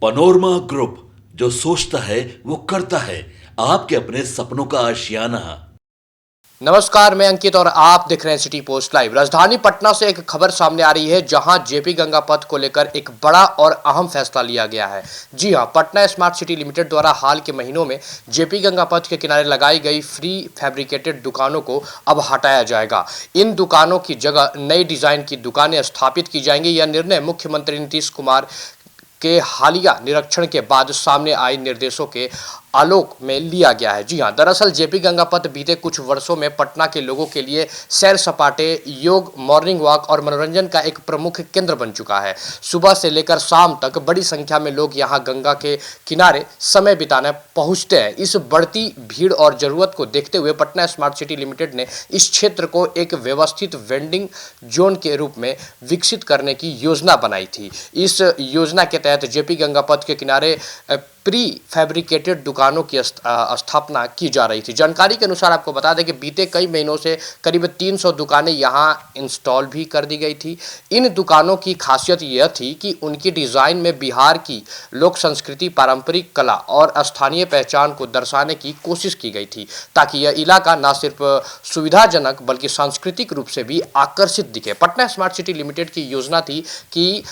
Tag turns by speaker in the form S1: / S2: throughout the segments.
S1: Panorama group, जो सोचता है वो करता है। आपके अपने सपनों का आशियाना।
S2: नमस्कार, मैं अंकित और आप देख रहे हैं सिटी पोस्ट लाइव। राजधानी पटना से एक खबर सामने आ रही है जहां जेपी गंगा पथ को लेकर एक बड़ा और अहम फैसला लिया गया है। जी हां, पटना स्मार्ट सिटी लिमिटेड द्वारा हाल के महीनों में जेपी गंगा पथ के किनारे लगाई गई फ्री फैब्रिकेटेड दुकानों को अब हटाया जाएगा। इन दुकानों की जगह नई डिजाइन की दुकानें स्थापित की जाएंगी। यह निर्णय मुख्यमंत्री नीतीश कुमार के हालिया निरीक्षण के बाद सामने आए निर्देशों के आलोक में लिया गया है। जी हां, दरअसल जेपी गंगा पथ बीते कुछ वर्षों में पटना के लोगों के लिए सैर सपाटे, योग, मॉर्निंग वॉक और मनोरंजन का एक प्रमुख केंद्र बन चुका है। सुबह से लेकर शाम तक बड़ी संख्या में लोग यहां गंगा के किनारे समय बिताने पहुंचते हैं। इस बढ़ती भीड़ और जरूरत को देखते हुए पटना स्मार्ट सिटी लिमिटेड ने इस क्षेत्र को एक व्यवस्थित वेंडिंग जोन के रूप में विकसित करने की योजना बनाई थी। इस योजना के तहत जेपी गंगा पथ के किनारे प्री फैब्रिकेटेड दुकानों की स्थापना की जा रही थी। जानकारी के अनुसार आपको बता दें कि बीते कई महीनों से करीब 300 दुकानें यहां इंस्टॉल भी कर दी गई थी। इन दुकानों की खासियत यह थी कि उनकी डिज़ाइन में बिहार की लोक संस्कृति, पारंपरिक कला और स्थानीय पहचान को दर्शाने की कोशिश की गई थी, ताकि यह इलाका न सिर्फ सुविधाजनक बल्कि सांस्कृतिक रूप से भी आकर्षित दिखे। पटना स्मार्ट सिटी लिमिटेड की योजना थी कि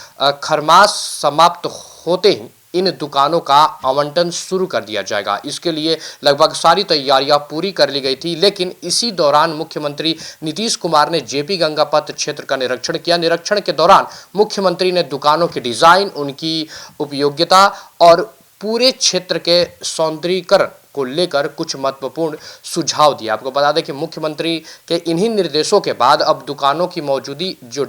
S2: खरमास समाप्त होते ही इन दुकानों का आवंटन शुरू कर दिया जाएगा। इसके लिए लगभग सारी तैयारियां पूरी कर ली गई थी, लेकिन इसी दौरान मुख्यमंत्री नीतीश कुमार ने जेपी गंगा पथ क्षेत्र का निरीक्षण किया। निरीक्षण के दौरान मुख्यमंत्री ने दुकानों के डिजाइन, उनकी उपयोगिता और पूरे क्षेत्र के सौंदर्यीकरण को लेकर कुछ महत्वपूर्ण सुझाव दिया। आपको बता दें कि मुख्यमंत्री के इन्हीं निर्देशों के बाद अब दुकानों की मौजूदा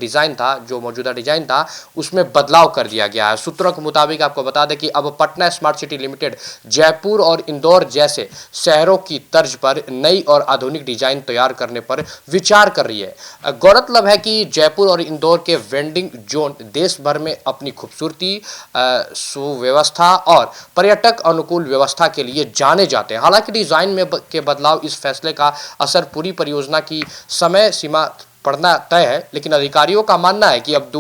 S2: डिजाइन था उसमें बदलाव कर दिया गया है। सूत्रों के मुताबिक आपको बता दें कि अब Patna smart city limited Jaipur और इंदौर जैसे शहरों की तर्ज पर नई और आधुनिक डिजाइन तैयार करने पर विचार कर रही है। गौरतलब है कि जयपुर और इंदौर के वेंडिंग जोन देश भर में अपनी खूबसूरती, सुव्यवस्था और पर्यटक अनुकूल व्यवस्था के लिए जाने जाते हैं। हालांकि डिजाइन में के बदलाव, इस फैसले का असर पूरी परियोजना की समय सीमा पड़ना तय है, लेकिन अधिकारियों का मानना है कि अब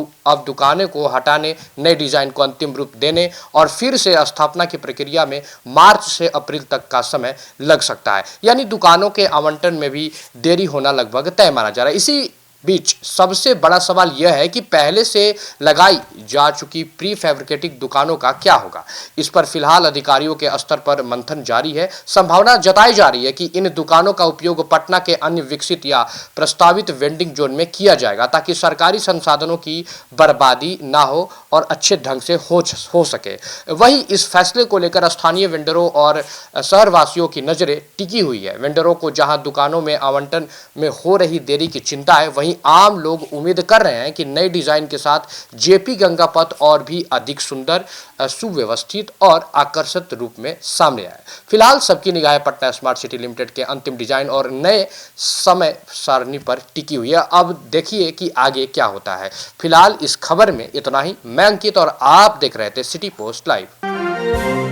S2: दुकानें को हटाने, नए डिजाइन को अंतिम रूप देने और फिर से स्थापना की प्रक्रिया में मार्च से अप्रैल तक का समय लग सकता है। यानी दुकानों के आवंटन में भी देरी होना लगभग तय माना जा रहा है। इसी बीच सबसे बड़ा सवाल यह है कि पहले से लगाई जा चुकी प्री फैब्रिकेटेड दुकानों का क्या होगा। इस पर फिलहाल अधिकारियों के स्तर पर मंथन जारी है। संभावना जताई जा रही है कि इन दुकानों का उपयोग पटना के अन्य विकसित या प्रस्तावित वेंडिंग जोन में किया जाएगा, ताकि सरकारी संसाधनों की बर्बादी ना हो और अच्छे ढंग से हो सके। वहीं इस फैसले को लेकर स्थानीय वेंडरों और शहरवासियों की नजरें टिकी हुई है। वेंडरों को जहां दुकानों में आवंटन में हो रही देरी की चिंता है, वहीं आम लोग उम्मीद कर रहे हैं कि नए डिजाइन के साथ जेपी गंगा पथ और भी अधिक सुंदर, सुव्यवस्थित और आकर्षक रूप में सामने आए। फिलहाल सबकी निगाहें पटना स्मार्ट सिटी लिमिटेड के अंतिम डिजाइन और नए समय सारणी पर टिकी हुई है। अब देखिए कि आगे क्या होता है। फिलहाल इस खबर में इतना ही। मैं अंकित और आप देख रहे थे सिटी पोस्ट लाइव।